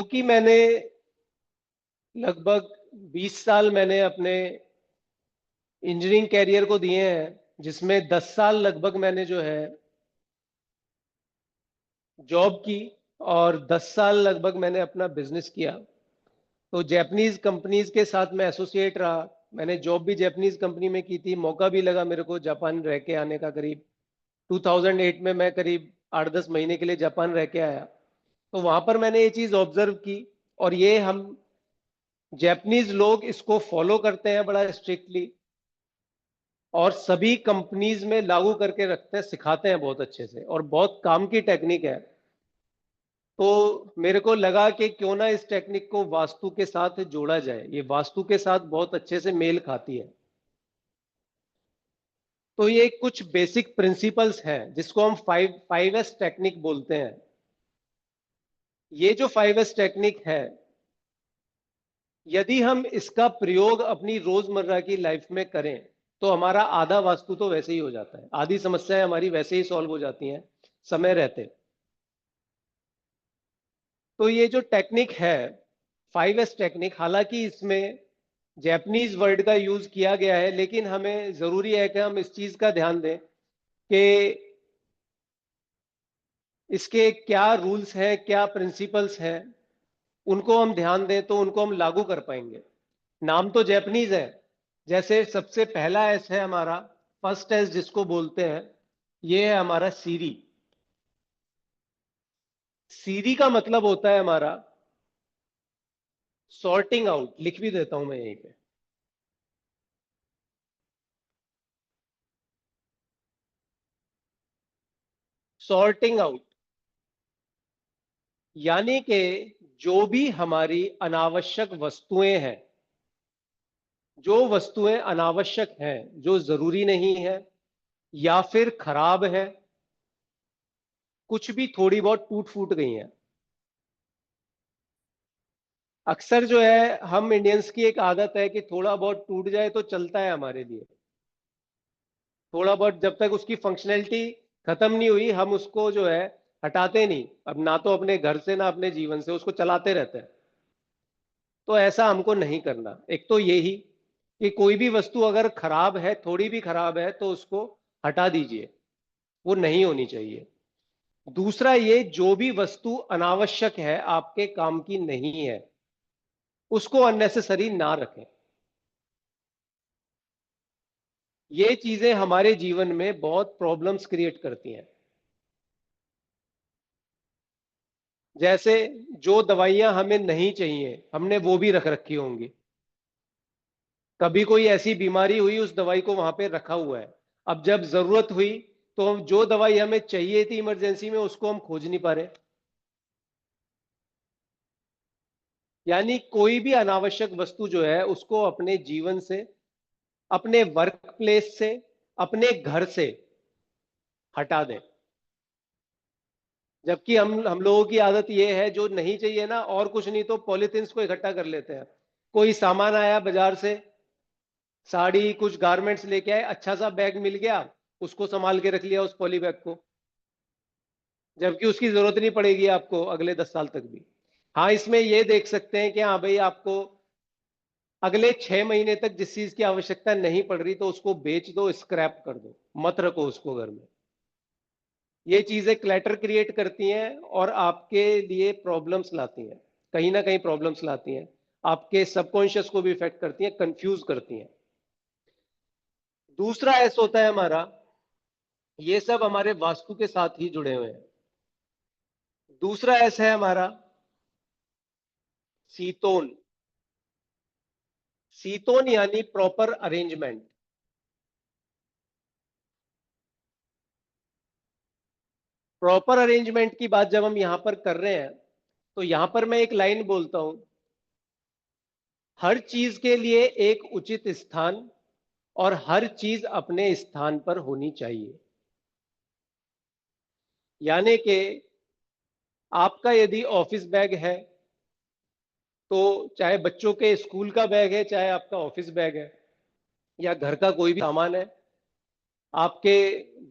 क्योंकि मैंने लगभग 20 साल मैंने अपने इंजीनियरिंग कैरियर को दिए हैं, जिसमें 10 साल लगभग मैंने जो है जॉब की और 10 साल लगभग मैंने अपना बिजनेस किया। तो जापानीज कंपनीज के साथ मैं एसोसिएट रहा। मैंने जॉब भी जापानीज कंपनी में की थी, मौका भी लगा मेरे को जापान रह के आने का। करीब 2008 में मैं करीब 8-10 महीने के लिए जापान रह के आया। तो वहां पर मैंने ये चीज ऑब्जर्व की, और ये हम जापानीज लोग इसको फॉलो करते हैं बड़ा स्ट्रिक्टली, और सभी कंपनीज में लागू करके रखते हैं, सिखाते हैं बहुत अच्छे से, और बहुत काम की टेक्निक है। तो मेरे को लगा कि क्यों ना इस टेक्निक को वास्तु के साथ जोड़ा जाए, ये वास्तु के साथ बहुत अच्छे से मेल खाती है। तो ये कुछ बेसिक प्रिंसिपल्स हैं जिसको हम 5S टेक्निक बोलते हैं। ये जो 5S टेक्निक है, यदि हम इसका प्रयोग अपनी रोजमर्रा की लाइफ में करें तो हमारा आधा वास्तु तो वैसे ही हो जाता है, आधी समस्याएं हमारी वैसे ही सॉल्व हो जाती हैं समय रहते। तो ये जो टेक्निक है 5S टेक्निक, हालांकि इसमें जैपनीज वर्ड का यूज किया गया है, लेकिन हमें जरूरी है कि हम इस चीज का ध्यान दें कि इसके क्या रूल्स हैं, क्या प्रिंसिपल्स हैं, उनको हम ध्यान दें तो उनको हम लागू कर पाएंगे। नाम तो जैपनीज है। जैसे सबसे पहला एस है हमारा, फर्स्ट एस जिसको बोलते हैं, ये है हमारा सीरी। सीरी का मतलब होता है हमारा सॉर्टिंग आउट। लिख भी देता हूं मैं यहीं पे। सॉर्टिंग आउट यानी कि जो भी हमारी अनावश्यक वस्तुएं हैं, जो वस्तुएं अनावश्यक हैं, जो जरूरी नहीं है या फिर खराब है, कुछ भी थोड़ी बहुत टूट फूट गई हैं। अक्सर जो है हम इंडियंस की एक आदत है कि थोड़ा बहुत टूट जाए तो चलता है हमारे लिए। थोड़ा बहुत जब तक उसकी फंक्शनैलिटी खत्म नहीं हुई, हम उसको जो है हटाते नहीं। अब ना तो अपने घर से ना अपने जीवन से, उसको चलाते रहते हैं। तो ऐसा हमको नहीं करना। एक तो यही कि कोई भी वस्तु अगर खराब है, थोड़ी भी खराब है, तो उसको हटा दीजिए, वो नहीं होनी चाहिए। दूसरा, ये जो भी वस्तु अनावश्यक है, आपके काम की नहीं है, उसको अननेसेसरी ना रखें। ये चीजें हमारे जीवन में बहुत प्रॉब्लम्स क्रिएट करती हैं। जैसे जो दवाइयां हमें नहीं चाहिए, हमने वो भी रख रखी होंगी। कभी कोई ऐसी बीमारी हुई, उस दवाई को वहां पे रखा हुआ है। अब जब जरूरत हुई तो हम जो दवाई हमें चाहिए थी इमरजेंसी में, उसको हम खोज नहीं पा रहे। यानी कोई भी अनावश्यक वस्तु जो है उसको अपने जीवन से, अपने वर्क प्लेस से, अपने घर से हटा दें। जबकि हम लोगों की आदत ये है, जो नहीं चाहिए ना, और कुछ नहीं तो पॉलिथिन्स को इकट्ठा कर लेते हैं। कोई सामान आया बाजार से, साड़ी कुछ गारमेंट्स लेके आए, अच्छा सा बैग मिल गया, उसको संभाल के रख लिया उस पॉली बैग को, जबकि उसकी जरूरत नहीं पड़ेगी आपको अगले 10 साल तक भी। हाँ, इसमें ये देख सकते हैं कि हाँ भाई, आपको अगले 6 महीने तक जिस चीज की आवश्यकता नहीं पड़ रही तो उसको बेच दो, स्क्रैप कर दो, मत रखो उसको घर में। ये चीजें क्लटर क्रिएट करती हैं और आपके लिए प्रॉब्लम्स लाती हैं, कहीं ना कहीं प्रॉब्लम्स लाती हैं। आपके सबकॉन्शियस को भी इफेक्ट करती हैं, कंफ्यूज करती हैं। दूसरा एस होता है हमारा, ये सब हमारे वास्तु के साथ ही जुड़े हुए हैं। दूसरा एस है हमारा सीतोन। सीतोन यानी प्रॉपर अरेंजमेंट। प्रॉपर अरेंजमेंट की बात जब हम यहां पर कर रहे हैं, तो यहां पर मैं एक लाइन बोलता हूं, हर चीज के लिए एक उचित स्थान और हर चीज अपने स्थान पर होनी चाहिए। यानी कि आपका यदि ऑफिस बैग है, तो चाहे बच्चों के स्कूल का बैग है, चाहे आपका ऑफिस बैग है, या घर का कोई भी सामान है, आपके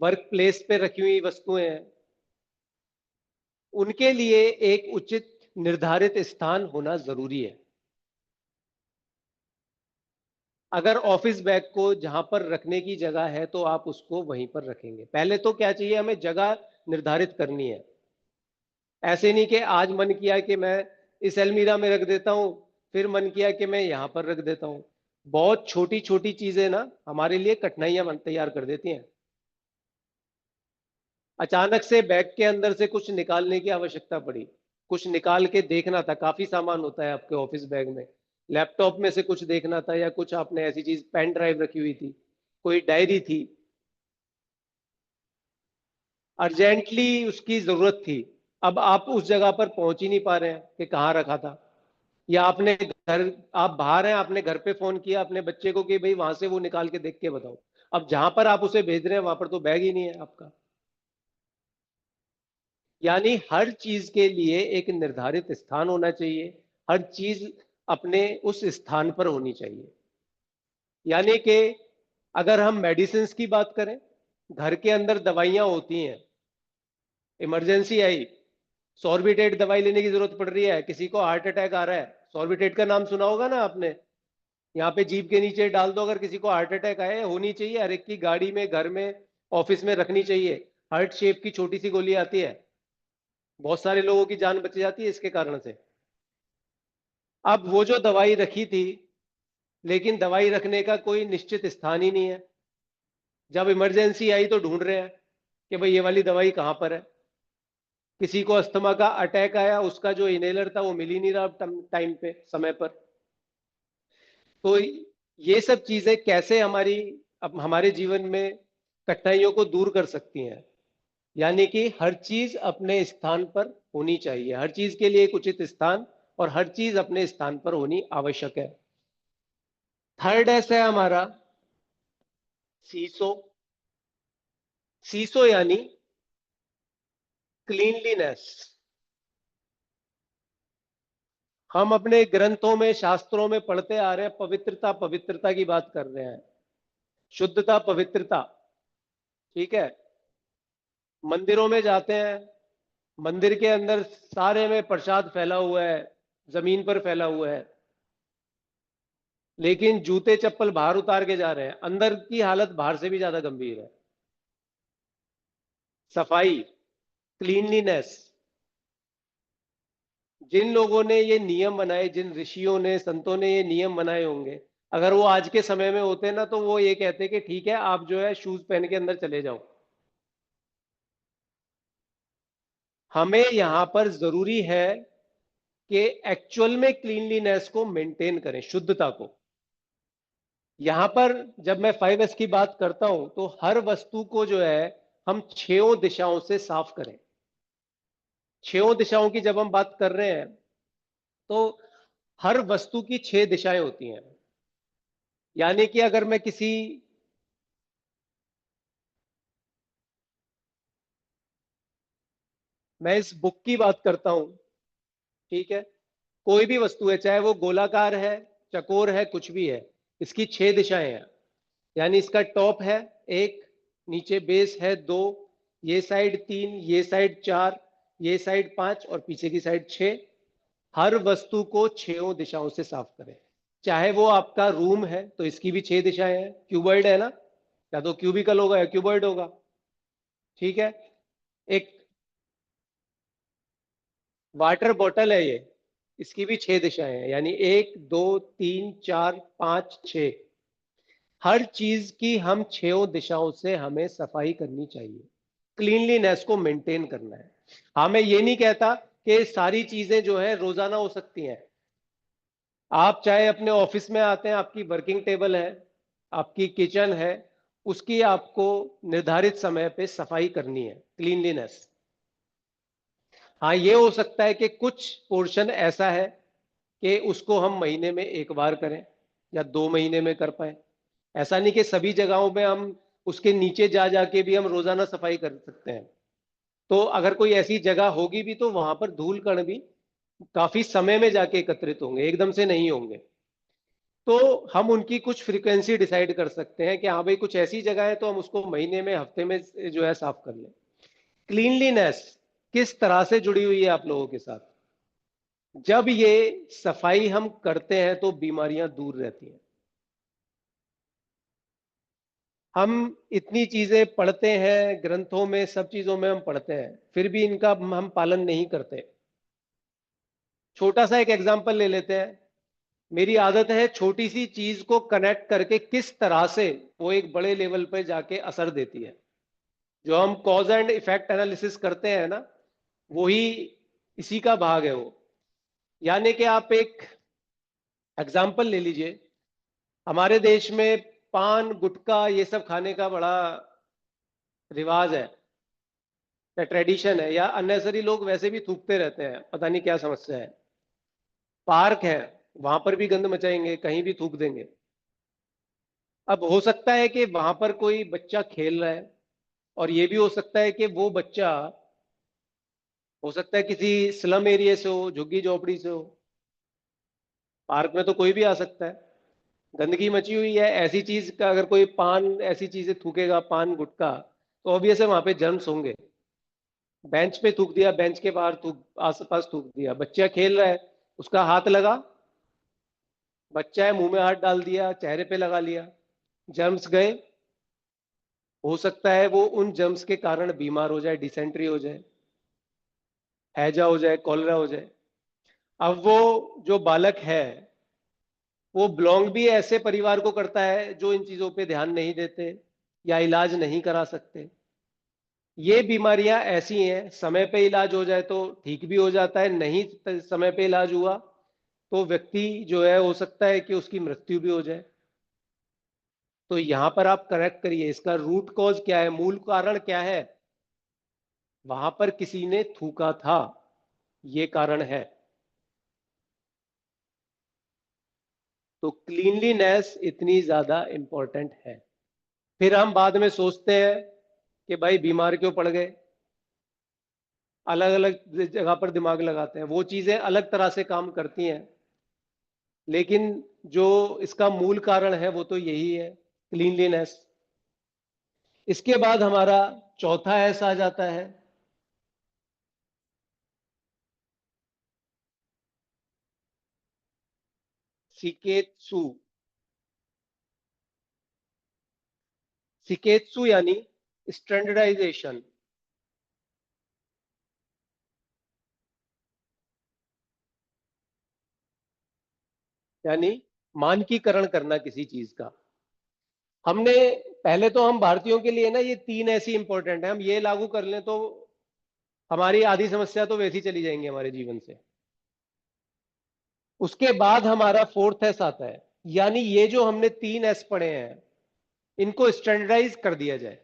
वर्क प्लेस पे रखी हुई वस्तुएं हैं, उनके लिए एक उचित निर्धारित स्थान होना जरूरी है। अगर ऑफिस बैग को जहां पर रखने की जगह है तो आप उसको वहीं पर रखेंगे। पहले तो क्या चाहिए, हमें जगह निर्धारित करनी है। ऐसे नहीं कि आज मन किया कि मैं इस अलमीरा में रख देता हूं, फिर मन किया कि मैं यहां पर रख देता हूं। बहुत छोटी छोटी चीजें ना हमारे लिए कठिनाइयां तैयार कर देती हैं। अचानक से बैग के अंदर से कुछ निकालने की आवश्यकता पड़ी, कुछ निकाल के देखना था, काफी सामान होता है आपके ऑफिस बैग में। लैपटॉप में से कुछ देखना था, या कुछ आपने ऐसी चीज, पेन ड्राइव रखी हुई थी, कोई डायरी थी, अर्जेंटली उसकी जरूरत थी। अब आप उस जगह पर पहुंच ही नहीं पा रहे हैं कि कहाँ रखा था। या आपने घर, आप बाहर हैं, आपने घर पे फोन किया अपने बच्चे को कि भाई वहां से वो निकाल के देख के बताओ। अब जहां पर आप उसे भेज रहे हैं वहां पर तो बैग ही नहीं है आपका। यानी हर चीज के लिए एक निर्धारित स्थान होना चाहिए, हर चीज अपने उस स्थान पर होनी चाहिए। यानी कि अगर हम मेडिसिन की बात करें, घर के अंदर दवाइयां होती हैं, इमरजेंसी आई, सॉर्बिटेट दवाई लेने की जरूरत पड़ रही है, किसी को हार्ट अटैक आ रहा है, सॉर्बिटेट का नाम सुना होगा ना आपने। यहाँ पे जीभ के नीचे डाल दो, अगर किसी को हार्ट अटैक आए, होनी चाहिए हर एक की गाड़ी में, घर में, ऑफिस में रखनी चाहिए। हार्ट शेप की छोटी सी गोली आती है, बहुत सारे लोगों की जान बच जाती है इसके कारण से। अब वो जो दवाई रखी थी, लेकिन दवाई रखने का कोई निश्चित स्थान ही नहीं है। जब इमरजेंसी आई तो ढूंढ रहे हैं कि भाई ये वाली दवाई कहाँ पर है। किसी को अस्थमा का अटैक आया, उसका जो इनहेलर था वो मिल ही नहीं रहा टाइम पे, समय पर। तो ये सब चीजें कैसे हमारी, अब हमारे जीवन में कठिनाइयों को दूर कर सकती हैं। यानी कि हर चीज अपने स्थान पर होनी चाहिए, हर चीज के लिए एक उचित स्थान, और हर चीज अपने स्थान पर होनी आवश्यक है। थर्ड ऐसा है हमारा सीसो। सीसो यानी क्लीनलीनेस। हम अपने ग्रंथों में, शास्त्रों में पढ़ते आ रहे हैं, पवित्रता पवित्रता की बात कर रहे हैं, शुद्धता पवित्रता। ठीक है, मंदिरों में जाते हैं, मंदिर के अंदर सारे में प्रसाद फैला हुआ है, जमीन पर फैला हुआ है, लेकिन जूते चप्पल बाहर उतार के जा रहे हैं, अंदर की हालत बाहर से भी ज्यादा गंभीर है। सफाई, क्लीनलीनेस। जिन लोगों ने ये नियम बनाए, जिन ऋषियों ने, संतों ने ये नियम बनाए होंगे, अगर वो आज के समय में होते ना तो वो ये कहते कि ठीक है, आप जो है शूज पहन के अंदर चले जाओ। हमें यहां पर जरूरी है कि एक्चुअल में क्लीनलीनेस को मेंटेन करें, शुद्धता को। यहां पर जब मैं 5S की बात करता हूं तो हर वस्तु को जो है हम छयों दिशाओं से साफ करें। छयों दिशाओं की जब हम बात कर रहे हैं तो हर वस्तु की 6 दिशाएं होती हैं। यानी कि अगर मैं इस बुक की बात करता हूं, ठीक है, कोई भी वस्तु है, चाहे वो गोलाकार है, चकोर है, कुछ भी है, इसकी 6 दिशाएं हैं। यानी इसका टॉप है 1, नीचे बेस है 2, ये साइड 3, ये साइड 4, ये साइड 5 और पीछे की साइड 6। हर वस्तु को छयों दिशाओं से साफ करें। चाहे वो आपका रूम है तो इसकी भी 6 दिशाएं हैं, क्यूबॉइड है ना, या तो क्यूबिकल होगा या क्यूबॉइड होगा। ठीक है, एक वाटर बॉटल है ये, इसकी भी 6 दिशाएं हैं, यानी 1, 2, 3, 4, 5, 6। हर चीज की हम छयों दिशाओं से हमें सफाई करनी चाहिए, क्लीनलीनेस को मेंटेन करना है। हाँ, मैं ये नहीं कहता कि सारी चीजें जो है रोजाना हो सकती हैं। आप चाहे अपने ऑफिस में आते हैं, आपकी वर्किंग टेबल है, आपकी किचन है, उसकी आपको निर्धारित समय पे सफाई करनी है, क्लीनलीनेस। हाँ, ये हो सकता है कि कुछ पोर्शन ऐसा है कि उसको हम महीने में एक बार करें या 2 महीने में कर पाए। ऐसा नहीं कि सभी जगहों पे हम उसके नीचे जा जाके भी हम रोजाना सफाई कर सकते हैं। तो अगर कोई ऐसी जगह होगी भी तो वहां पर धूल कण भी काफी समय में जाके एकत्रित होंगे, एकदम से नहीं होंगे। तो हम उनकी कुछ फ्रीक्वेंसी डिसाइड कर सकते हैं कि हाँ भाई, कुछ ऐसी जगह है तो हम उसको महीने में, हफ्ते में जो है साफ कर लें। क्लीनलीनेस किस तरह से जुड़ी हुई है आप लोगों के साथ? जब ये सफाई हम करते हैं तो बीमारियां दूर रहती हैं। हम इतनी चीजें पढ़ते हैं, ग्रंथों में, सब चीजों में हम पढ़ते हैं, फिर भी इनका हम पालन नहीं करते। छोटा सा एक एग्जांपल ले लेते हैं। मेरी आदत है छोटी सी चीज को कनेक्ट करके किस तरह से वो एक बड़े लेवल पर जाके असर देती है। जो हम कॉज एंड इफेक्ट एनालिसिस करते हैं ना, वही इसी का भाग है वो। यानी कि आप एक एग्जाम्पल ले लीजिए। हमारे देश में पान गुटखा ये सब खाने का बड़ा रिवाज है या ट्रेडिशन है, या अननेसरी लोग वैसे भी थूकते रहते हैं, पता नहीं क्या समस्या है। पार्क है, वहां पर भी गंद मचाएंगे, कहीं भी थूक देंगे। अब हो सकता है कि वहां पर कोई बच्चा खेल रहा है, और ये भी हो सकता है कि वो बच्चा, हो सकता है किसी स्लम एरिया से हो, झुग्गी झोपड़ी से हो। पार्क में तो कोई भी आ सकता है, गंदगी मची हुई है, ऐसी चीज का अगर कोई पान ऐसी चीजें थूकेगा, पान गुटखा, तो ऑब्वियस है वहां पे जर्म्स होंगे। बेंच पे थूक दिया, बेंच के बाहर थूक, आस पास थूक दिया, बच्चा खेल रहा है, उसका हाथ लगा, बच्चा है, मुंह में हाथ डाल दिया, चेहरे पे लगा लिया, जर्म्स गए। हो सकता है वो उन जर्म्स के कारण बीमार हो जाए, डिसेंट्री हो जाए, हैजा हो जाए, कॉलरा हो जाए। अब वो जो बालक है, वो बिलोंग भी ऐसे परिवार को करता है जो इन चीजों पे ध्यान नहीं देते या इलाज नहीं करा सकते। ये बीमारियां ऐसी हैं, समय पे इलाज हो जाए तो ठीक भी हो जाता है, नहीं समय पे इलाज हुआ तो व्यक्ति जो है, हो सकता है कि उसकी मृत्यु भी हो जाए। तो यहां पर आप करेक्ट करिए, इसका रूट कॉज क्या है, मूल कारण क्या है। वहां पर किसी ने थूका था, ये कारण है। तो क्लीनलीनेस इतनी ज्यादा इंपॉर्टेंट है। फिर हम बाद में सोचते हैं कि भाई बीमार क्यों पड़ गए, अलग अलग जगह पर दिमाग लगाते हैं, वो चीजें अलग तरह से काम करती हैं। लेकिन जो इसका मूल कारण है वो तो यही है, क्लीनलीनेस। इसके बाद हमारा चौथा एस आ जाता है, सिकेत्सु। सिकेत्सु यानी स्टैंडर्डाइजेशन, यानी मानकीकरण करना किसी चीज का। हमने पहले तो हम भारतीयों के लिए ना ये तीन ऐसी इंपॉर्टेंट है, हम ये लागू कर लें तो हमारी आधी समस्या तो वैसी चली जाएंगी हमारे जीवन से। उसके बाद हमारा फोर्थ एस आता है, यानी ये जो हमने तीन एस पढ़े हैं, इनको स्टैंडर्डाइज कर दिया जाए,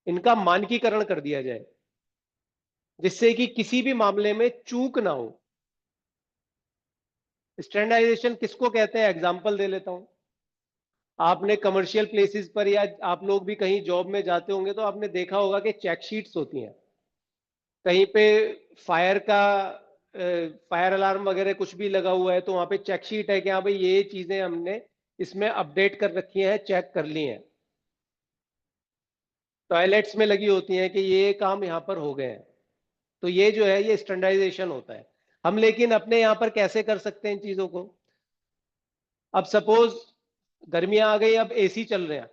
इनका मानकीकरण कर दिया जाए, जिससे कि किसी भी मामले में चूक ना हो। स्टैंडर्डाइजेशन किसको कहते हैं, एग्जांपल दे लेता हूं। आपने कमर्शियल प्लेसेस पर या आप लोग भी कहीं जॉब में जाते होंगे तो आपने देखा होगा कि चेक शीट्स होती हैं। कहीं पे फायर का फायर अलार्म वगैरह कुछ भी लगा हुआ है तो वहां पे चेक शीट है कि हाँ भाई ये चीजें हमने इसमें अपडेट कर रखी हैं, चेक कर ली हैं। टॉयलेट्स में लगी होती हैं कि ये काम यहाँ पर हो गए हैं। तो ये जो है ये स्टैंडर्डाइजेशन होता है। हम लेकिन अपने यहाँ पर कैसे कर सकते हैं इन चीजों को। अब सपोज गर्मियां आ गई, अब एसी चल रहे हैं,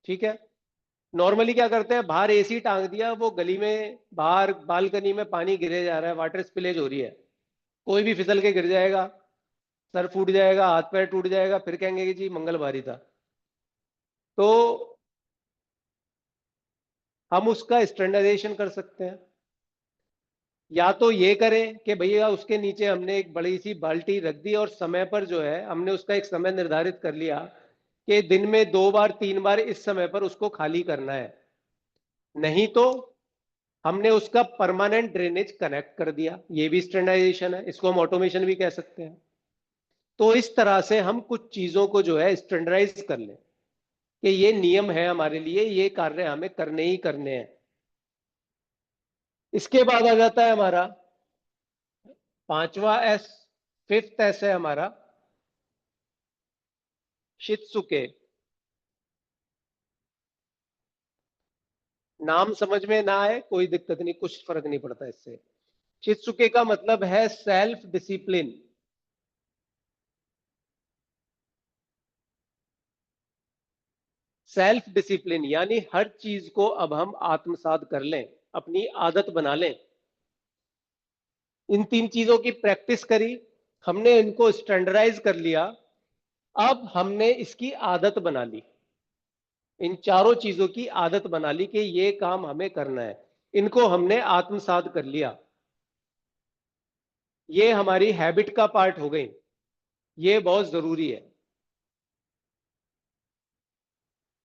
ठीक है। नॉर्मली क्या करते हैं, बाहर एसी टांग दिया, वो गली में बाहर बालकनी में पानी गिरे जा रहा है, वाटर स्पिलेज हो रही है, कोई भी फिसल के गिर जाएगा, सर फूट जाएगा, हाथ पैर टूट जाएगा, फिर कहेंगे कि जी मंगल भारी था। तो हम उसका स्टैंडर्डाइजेशन कर सकते हैं। या तो ये करें कि भैया उसके नीचे हमने एक बड़ी सी बाल्टी रख दी और समय पर जो है हमने उसका एक समय निर्धारित कर लिया कि दिन में 2 बार 3 बार इस समय पर उसको खाली करना है। नहीं तो हमने उसका परमानेंट ड्रेनेज कनेक्ट कर दिया, ये भी स्टैंडर्डाइजेशन है, इसको हम ऑटोमेशन भी कह सकते हैं। तो इस तरह से हम कुछ चीजों को जो है स्टैंडर्डाइज कर लें कि ये नियम है हमारे लिए, ये कार्य हमें करने ही करने हैं। इसके बाद आ जाता है हमारा पांचवा एस, फिफ्थ एस है हमारा शित्सुके। नाम समझ में ना आए कोई दिक्कत नहीं, कुछ फर्क नहीं पड़ता इससे। शित्सुके का मतलब है सेल्फ डिसिप्लिन। सेल्फ डिसिप्लिन यानी हर चीज को अब हम आत्मसात कर लें, अपनी आदत बना लें। इन 3 चीजों की प्रैक्टिस करी, हमने इनको स्टैंडर्डाइज कर लिया, अब हमने इसकी आदत बना ली। इन चारों चीजों की आदत बना ली कि ये काम हमें करना है, इनको हमने आत्मसात कर लिया, ये हमारी हैबिट का पार्ट हो गई। ये बहुत जरूरी है।